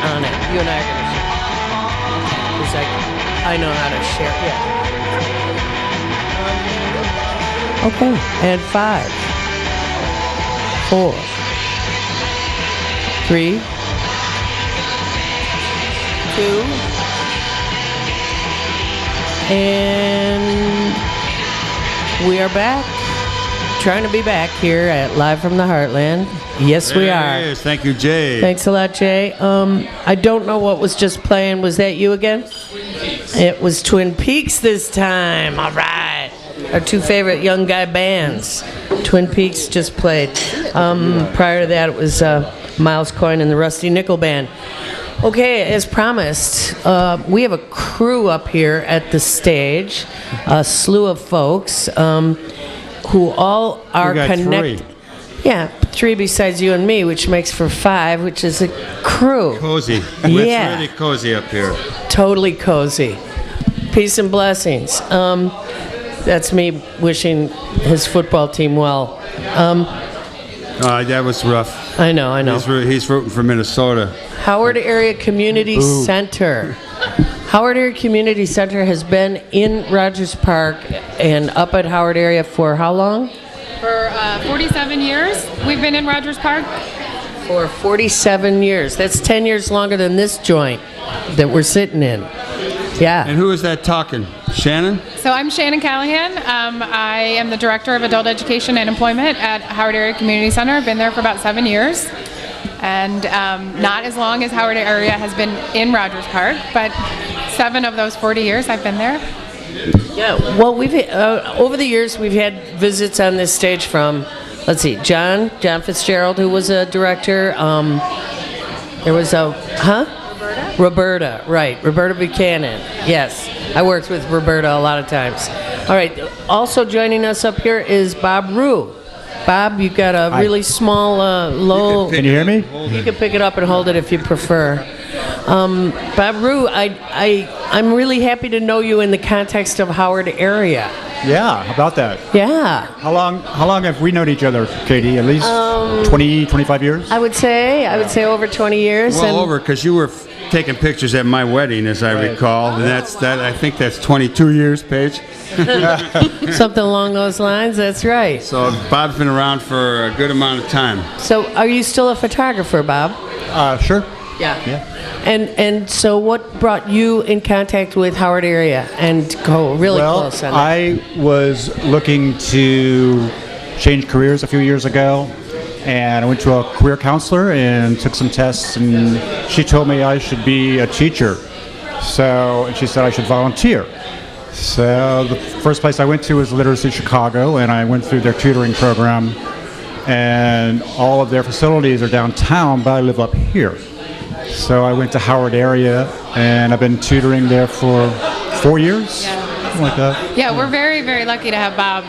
on it. You and I are gonna share. Because I know how to share. Yeah. Okay. And 5, 4, 3, 2, and we are back. Trying to be back here at Live from the Heartland. Yes, we are. Yes, thank you, Jay. Thanks a lot, Jay. I don't know what was just playing. Was that you again? It was Twin Peaks this time. All right. Our two favorite young guy bands. Twin Peaks just played. Prior to that, it was Miles Coyne and the Rusty Nickel Band. Okay, as promised, we have a crew up here at the stage, a slew of folks who all are connected. 3. Yeah, 3 besides you and me, which makes for 5, which is a crew. Cozy. Yeah. It's really cozy up here. Totally cozy. Peace and blessings. That's me wishing his football team well. That was rough. I know. He's rooting for Minnesota. Howard Area Community Center. Howard Area Community Center has been in Rogers Park and up at Howard Area for how long? For 47 years, we've been in Rogers Park. For 47 years. That's 10 years longer than this joint that we're sitting in. Yeah. And who is that talking? Shannon? So I'm Shannon Callahan. I am the Director of Adult Education and Employment at Howard Area Community Center. I've been there for about 7 years. And not as long as Howard Area has been in Rogers Park, but 7 of those 40 years I've been there. Yeah, well, we've over the years we've had visits on this stage from, let's see, John Fitzgerald, who was a director. There was Roberta, right? Roberta Buchanan. Yes, I worked with Roberta a lot of times. All right, also joining us up here is Bob Rue. Bob, you've got a really small, low. Can you hear me? You can pick it up and hold it if you prefer. Bob Rue, I'm really happy to know you in the context of Howard Area. Yeah, how about that? Yeah. How long have we known each other, Katie? At least 20, 25 years? I would say over 20 years. Well, over, because you were taking pictures at my wedding, as I recall. And I think that's 22 years, Paige. Something along those lines, that's right. So Bob's been around for a good amount of time. So are you still a photographer, Bob? Sure. Yeah. And so what brought you in contact with Howard Area and go really close on that? I was looking to change careers a few years ago, and I went to a career counselor and took some tests, and she told me I should be a teacher. And she said I should volunteer. So the first place I went to was Literacy Chicago, and I went through their tutoring program, and all of their facilities are downtown, but I live up here. So I went to Howard Area, and I've been tutoring there for 4 years, something like that. Yeah, we're very, very lucky to have Bob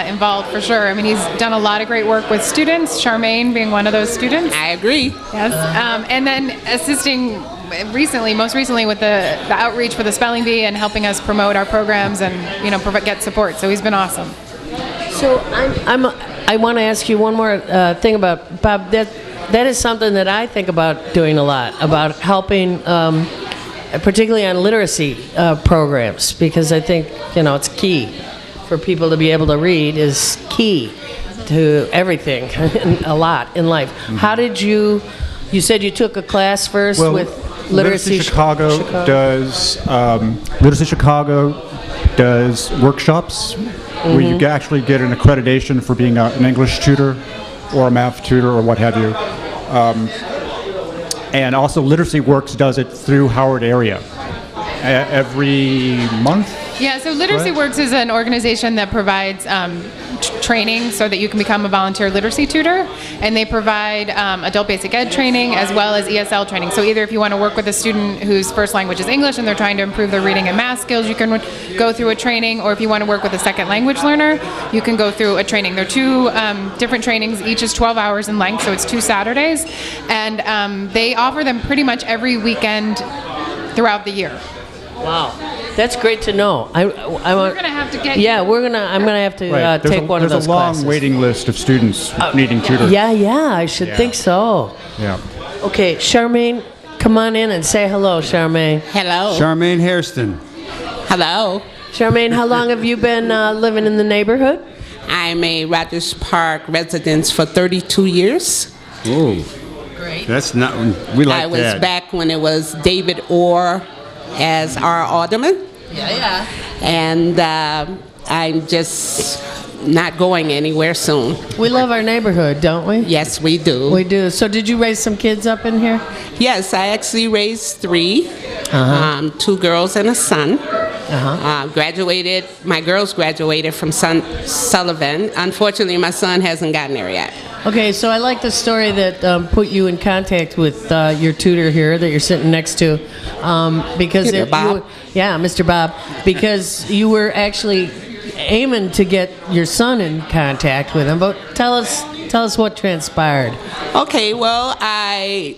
involved for sure. I mean, he's done a lot of great work with students, Charmaine being one of those students. I agree. Yes, and then assisting most recently with the outreach for the spelling bee and helping us promote our programs and get support. So he's been awesome. So I want to ask you one more thing about Bob. That is something that I think about doing a lot, about helping, particularly on literacy programs, because I think it's key for people to be able to read is key to everything, a lot in life. Mm-hmm. How did you said you took a class first with Literacy Chicago does workshops where you actually get an accreditation for being an English tutor or a math tutor or what have you. And also Literacy Works does it through Howard Area every month. Yeah, so Literacy Works is an organization that provides training so that you can become a volunteer literacy tutor, and they provide adult basic ed training as well as ESL training. So either if you want to work with a student whose first language is English and they're trying to improve their reading and math skills, you can go through a training, or if you want to work with a second language learner, you can go through a training. They're two different trainings, each is 12 hours in length, so it's 2 Saturdays, and they offer them pretty much every weekend throughout the year. Wow, that's great to know. We're gonna have to get. Yeah, I'm gonna have to take one of those classes. There's a long waiting list of students needing tutors. Yeah, I should think so. Yeah. Okay, Charmaine, Come on in and say hello, Charmaine. Hello. Charmaine Hairston. Hello. Charmaine, how long have you been living in the neighborhood? I'm a Rogers Park resident for 32 years. Oh, Great. that's not. We like I was that. back when it was David Orr as our alderman. Yeah. And I'm just not going anywhere soon. We love our neighborhood, don't we? Yes, we do. We do. So did you raise some kids up in here? Yes, I actually raised 3, 2 girls and a son. Graduated. My girls graduated from Sullivan. Unfortunately, my son hasn't gotten there yet. Okay, so I like the story that put you in contact with your tutor here that you're sitting next to, because Tutor Bob. Mr. Bob, because you were actually aiming to get your son in contact with him. But tell us what transpired. Okay, well, I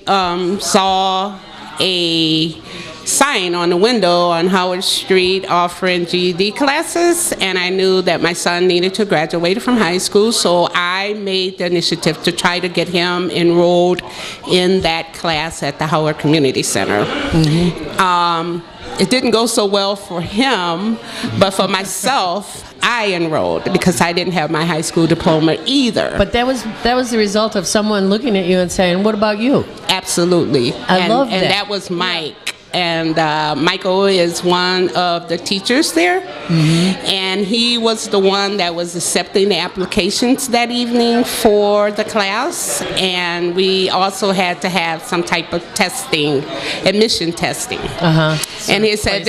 saw a sign on the window on Howard Street offering GED classes, and I knew that my son needed to graduate from high school, so I made the initiative to try to get him enrolled in that class at the Howard Community Center. It didn't go so well for him, but for myself, I enrolled because I didn't have my high school diploma either. But that was the result of someone looking at you and saying, "What about you?" Absolutely. I love that. And that was Mike. And Michael is one of the teachers there. And he was the one that was accepting the applications that evening for the class. And we also had to have some type of testing, admission testing. And he said,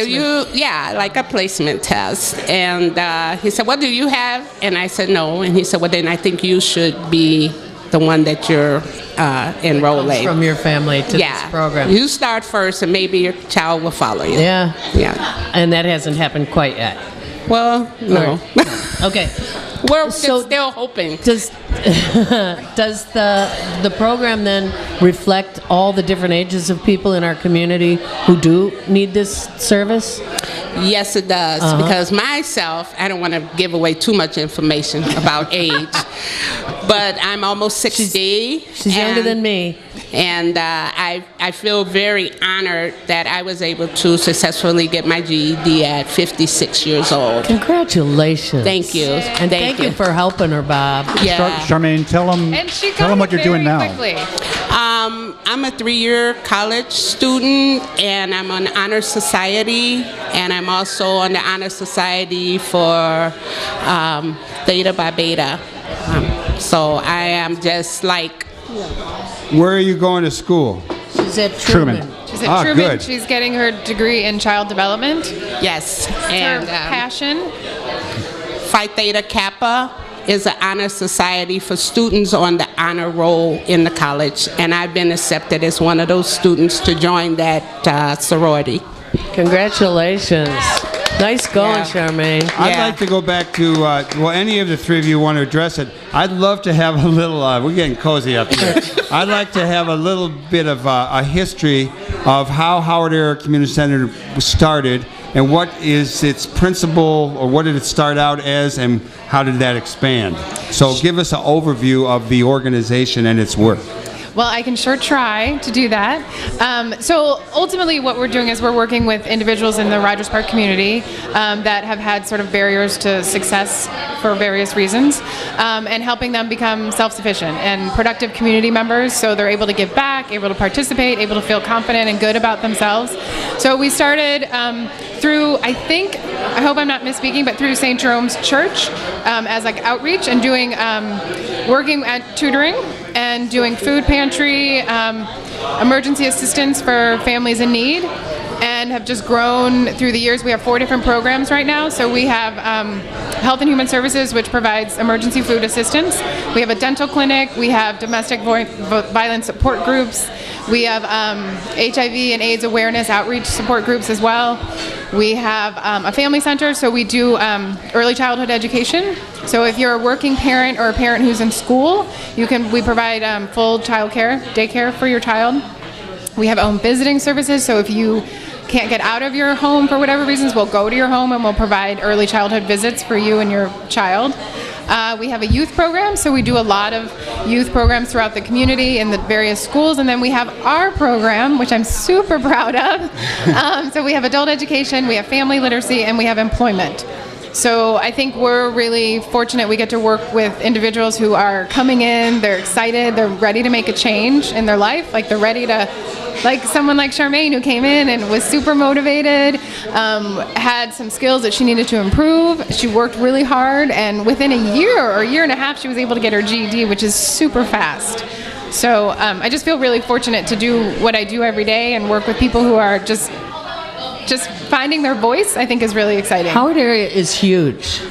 like a placement test. And he said, "Well, do you have?" And I said, "No." And he said, "Well, then I think you should be the one that you're enrolling From your family to this program. You start first, and maybe your child will follow you." Yeah. Yeah. And that hasn't happened quite yet. Well, no. Okay. We're So- still hoping. Does the program then reflect all the different ages of people in our community who do need this service? Yes, it does. Because myself, I don't want to give away too much information about age, but I'm almost 60. She's younger than me. And I feel very honored that I was able to successfully get my GED at 56 years old. Congratulations. Thank you. And thank you for helping her, Bob. Yeah. Charmaine, tell them And she got what it you're doing very now. quickly. I'm a 3-year college student, and I'm on Honor Society, and I'm also on the Honor Society for Theta Pi Beta. So I am just like... Where are you going to school? She's at Truman. She's at Truman. Good. She's getting her degree in child development. Yes. Her And passion. Phi Theta Kappa is an honor society for students on the honor roll in the college, and I've been accepted as one of those students to join that sorority. Congratulations. Nice going, Yeah. Charmaine. I'd Yeah. like to go back to, well, any of the three of you want to address it. I'd love to have a little, we're getting cozy up here. I'd like to have a little bit of a history of how Howard Area Community Center was started and what is its principle, or what did it start out as, and how did that expand? So give us an overview of the organization and its work. Well, I can sure try to do that. So ultimately what we're doing is we're working with individuals in the Rogers Park community that have had sort of barriers to success for various reasons, and helping them become self-sufficient and productive community members so they're able to give back, able to participate, able to feel confident and good about themselves. So we started through, I hope I'm not misspeaking, but through St. Jerome's Church as like outreach and doing, working at tutoring and doing food pantry, emergency assistance for families in need, and have just grown through the years. We have 4 different programs right now. So we have Health and Human Services, which provides emergency food assistance. We have a dental clinic. We have domestic violence support groups. We have HIV and AIDS awareness outreach support groups as well. We have a family center, so we do early childhood education. So if you're a working parent or a parent who's in school, we provide full child care, daycare for your child. We have home visiting services, so if you can't get out of your home for whatever reasons, we'll go to your home and we'll provide early childhood visits for you and your child. We have a youth program, so we do a lot of youth programs throughout the community in the various schools. And then we have our program, which I'm super proud of. So we have adult education, we have family literacy, and we have employment. So I think we're really fortunate we get to work with individuals who are coming in, they're excited, they're ready to make a change in their life, like they're ready to, like someone like Charmaine who came in and was super motivated, had some skills that she needed to improve. She worked really hard, and within a year or a year and a half, she was able to get her GED, which is super fast. So I just feel really fortunate to do what I do every day and work with people who are just finding their voice. I think is really exciting. Howard area is huge.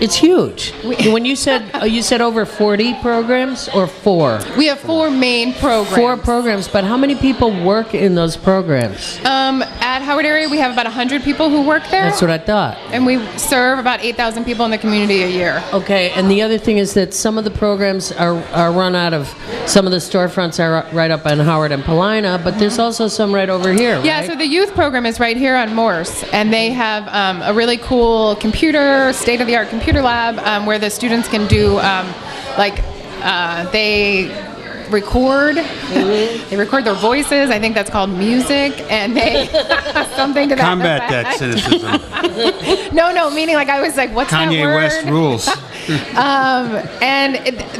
It's huge. When you said over 40 programs or 4? We have 4 main programs. 4 programs, but how many people work in those programs? At Howard area, we have about 100 people who work there. That's what I thought. And we serve about 8,000 people in the community a year. Okay, and the other thing is that some of the programs are run out of, some of the storefronts are right up on Howard and Paulina, but there's also some right over here, Yeah, right? so the youth program is right here on Morse, and they have a really cool state-of-the-art computer lab where the students can do, they record. They record their voices. I think that's called music, and they something to that Combat effect. that cynicism. No, meaning like I was like, what's that Kanye word? West rules.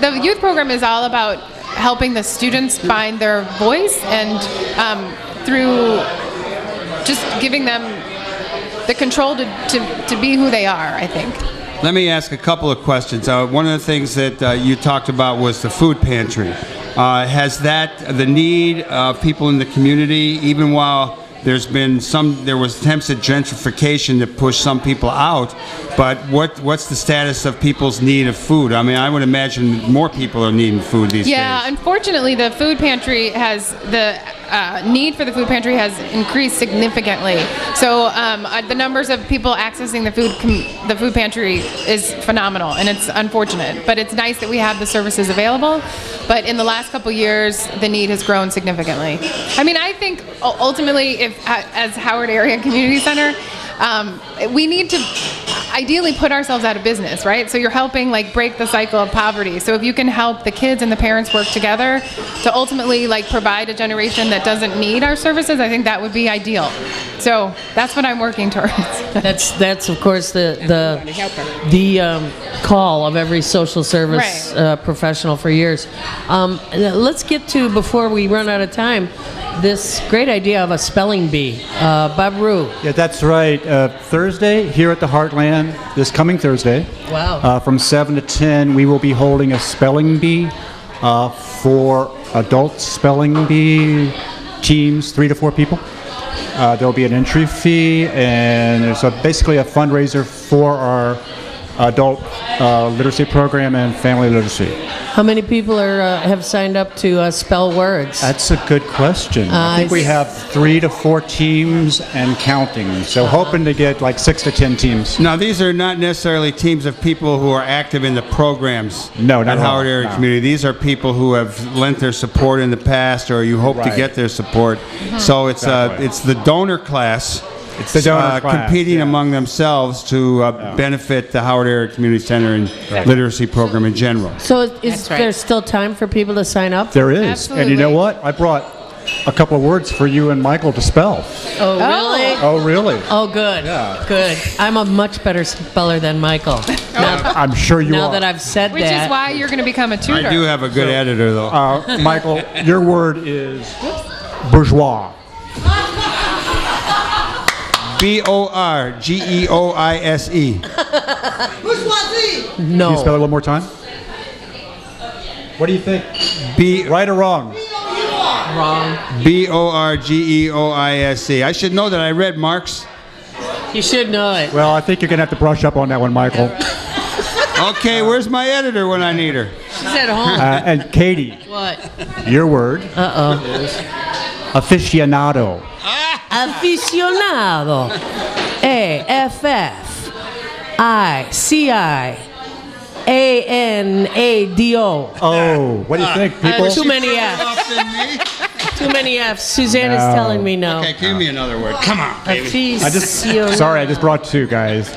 The youth program is all about helping the students find their voice, and through just giving them the control to be who they are, I think. Let me ask a couple of questions. One of the things that you talked about was the food pantry. Has the need of people in the community, even while there was attempts at gentrification to push some people out, but what's the status of people's need of food? I mean, I would imagine more people are needing food these days. Yeah, unfortunately, the food pantry need for the food pantry has increased significantly. So the numbers of people accessing the food pantry is phenomenal, and it's unfortunate. But it's nice that we have the services available. But in the last couple years, the need has grown significantly. I mean, I think ultimately, as Howard Area Community Center, we need to ideally put ourselves out of business, right? So you're helping break the cycle of poverty. So if you can help the kids and the parents work together to ultimately provide a generation that doesn't need our services, I think that would be ideal. So that's what I'm working towards. That's of course the call of every social service professional for years. Let's get to, before we run out of time, this great idea of a spelling bee. Bob Rue. Yeah, that's right. Thursday here at the Heartland, this coming Thursday. Wow. From 7 to 10, we will be holding a spelling bee for adult spelling bee teams, 3 to 4 people. There'll be an entry fee, and it's basically a fundraiser for our adult literacy program and family literacy. How many people have signed up to spell words? That's a good question. I think we have 3 to 4 teams and counting. So hoping to get 6 to 10 teams. Now, these are not necessarily teams of people who are active in the programs No, not at at all. Howard Area No. Community. These are people who have lent their support in the past, or you hope to Right. get their support. So it's Exactly. it's the donor class. It's the donor class, competing yeah. among themselves to benefit the Howard Area Community Center and literacy program in general. So is That's right. there still time for people to sign up? There is. Absolutely. And you know what? I brought a couple of words for you and Michael to spell. Oh, really? Oh, really? Oh, good. Yeah. Good. I'm a much better speller than Michael. I'm sure you Now are. that I've said Which that. is why you're going to become a tutor. I do have a good editor, though. Michael, your word is bourgeois. Borgeoise. No. Can you spell it one more time? What do you think? Right or wrong? Wrong. Borgeoise. I should know that. I read Marx. You should know it. Well, I think you're going to have to brush up on that one, Michael. Okay, where's my editor when I need her? She's at home. And Katie, What? your word Uh-oh. aficionado. Aficionado. AFFICIANADO. Oh, what do you think, people? Too many F's. Too many F's. Suzanne is No. telling me no. Okay, give me another word. Come on, baby. Aficionado. Sorry, I just brought 2, guys.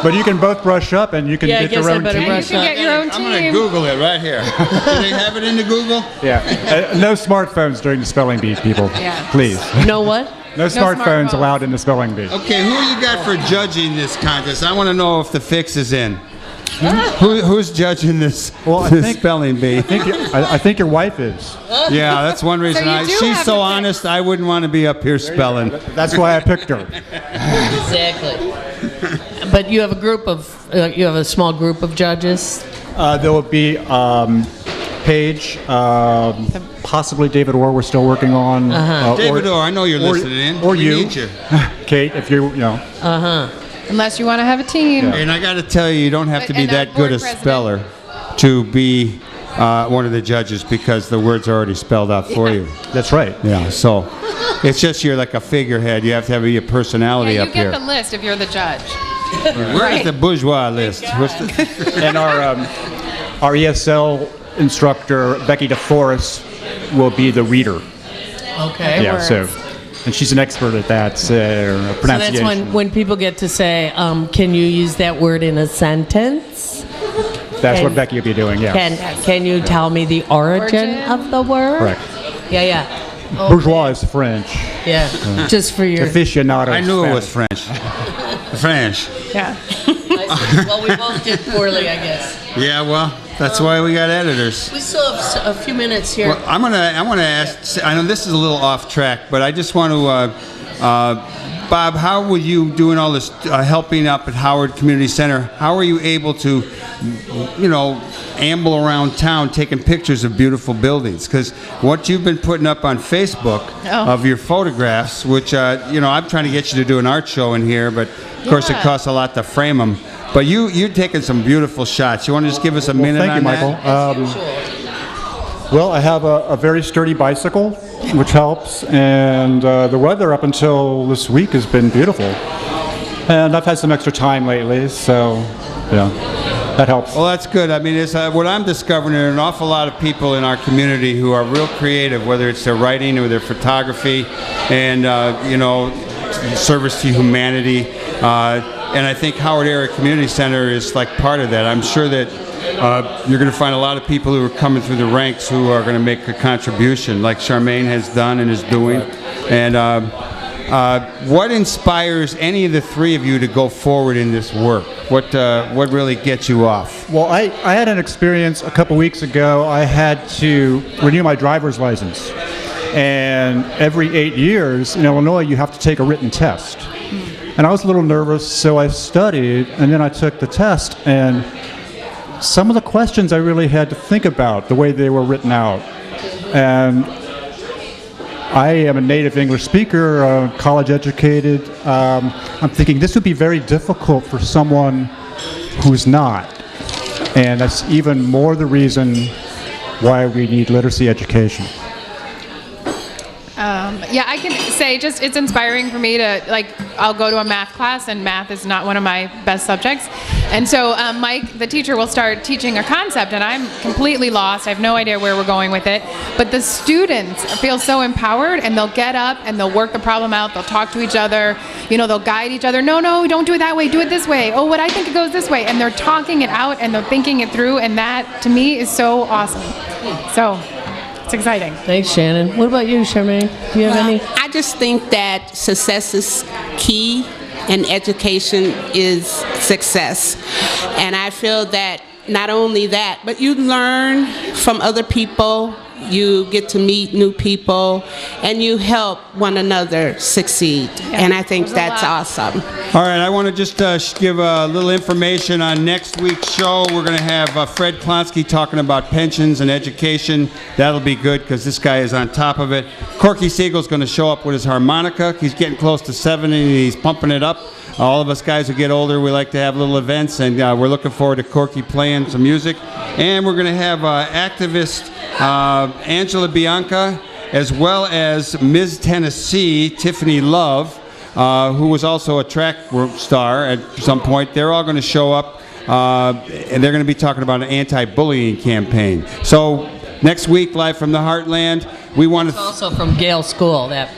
But you can both brush up and you can Yeah, I get guess your I own better team. brush You can get your own I'm going to team. Google it right here. Do they have it in the Google? Yeah. No smartphones during the spelling bee, people. Yeah. Please. Know what? No smartphones smartphones. allowed in the spelling bee. Okay, who you got for judging this contest? I want to know if the fix is in. Who's judging this, Well, I this think- spelling bee? I think your wife is. Yeah, that's one reason. So you do She's have so the fix. honest, I wouldn't want to be up here spelling. That's why I picked her. Exactly. But you have a small group of judges. There will be Paige, possibly David Orr. We're still working on. David Orr, I know you're listening in. Or We you, need you. Kate, if you know. Unless you want to have a team. And I got to tell you, you don't have to be And that board good a president. speller to be one of the judges because the words are already spelled out for you. That's right. Yeah, so it's just you're like a figurehead. You have to have your personality Yeah, up you get here. the list if you're the judge. Where is the bourgeois list? What's the, And our ESL instructor, Becky DeForest, will be the reader. Okay. Yeah, so, and she's an expert at that So pronunciation. that's when people get to say, can you use that word in a sentence? That's what can- Becky will be doing. Yeah. Can you tell me the origin Origin? of the word? Correct. Yeah. Bourgeois is French. Yeah. Just for your. Aficionado. I is knew it was Spanish. French. French. Yeah. Well, we both did poorly, I guess. Yeah, well, that's why we got editors. We still have a few minutes here. Well, I want to ask. I know this is a little off track, but I just want to, Bob. How were you doing all this helping up at Howard Community Center? How were you able to, amble around town taking pictures of beautiful buildings? Because what you've been putting up on Facebook of your photographs, which I'm trying to get you to do an art show in here, but of course it Yeah. costs a lot to frame them. But you're taking some beautiful shots. You want to just give us a minute Thank you, on Michael. that? Well, I have a very sturdy bicycle, which helps, and the weather up until this week has been beautiful. And I've had some extra time lately, so that helps. Well, that's good. I mean, it's, what I'm discovering are an awful lot of people in our community who are real creative, whether it's their writing or their photography, and service to humanity. And I think Howard Area Community Center is like part of that. I'm sure that you're going to find a lot of people who are coming through the ranks who are going to make a contribution, like Charmaine has done and is doing. And what inspires any of the three of you to go forward in this work? What really gets you off? Well, I had an experience a couple weeks ago. I had to renew my driver's license. And every 8 years in Illinois, you have to take a written test. And I was a little nervous, so I studied, and then I took the test. And some of the questions I really had to think about, the way they were written out. And I am a native English speaker, college educated. I'm thinking this would be very difficult for someone who's not. And that's even more the reason why we need literacy education. Yeah, I can say just it's inspiring for me to, I'll go to a math class, and math is not one of my best subjects. And so Mike, the teacher, will start teaching a concept, and I'm completely lost. I have no idea where we're going with it. But the students feel so empowered, and they'll get up, and they'll work the problem out. They'll talk to each other. They'll guide each other. No, don't do it that way. Do it this way. Oh, what I think it goes this way. And they're talking it out, and they're thinking it through, and that, to me, is so awesome. So it's exciting. Thanks, Shannon. What about you, Charmaine? Do you have any? I just think that success is key and education is success. And I feel that not only that, but you learn from other people, you get to meet new people, and you help one another succeed. And I think that's awesome. All right, I want to just give a little information on next week's show. We're going to have Fred Klonsky talking about pensions and education. That'll be good because this guy is on top of it. Corky Siegel's going to show up with his harmonica. He's getting close to 70 and he's pumping it up. All of us guys who get older, we like to have little events, and we're looking forward to Corky playing some music. And we're going to have activist Angela Bianca, as well as Ms. Tennessee, Tiffany Love, who was also a track star at some point. They're all going to show up, and they're going to be talking about an anti-bullying campaign. So next week, live from the Heartland, we want to... Also from Gale School, that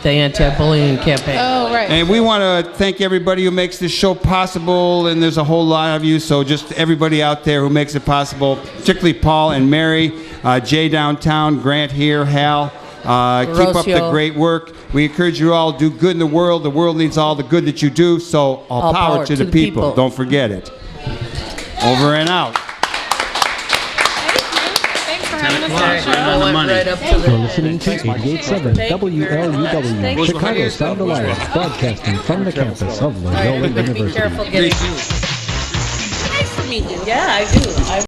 the anti-bullying campaign. Oh, right. And we want to thank everybody who makes this show possible, and there's a whole lot of you, so just everybody out there who makes it possible, particularly Paul and Mary, Jay downtown, Grant here, Hal. Keep up the great work. We encourage you all to do good in the world. The world needs all the good that you do, so all power to the people. Don't forget it. Over and out. Thanks for having us on the show. I went right up to the You're listening to 88.7 WLUW, Chicago Sound Alliance, broadcasting from the campus of Loyola Be University. careful getting. Nice to meet you. Yeah, I do.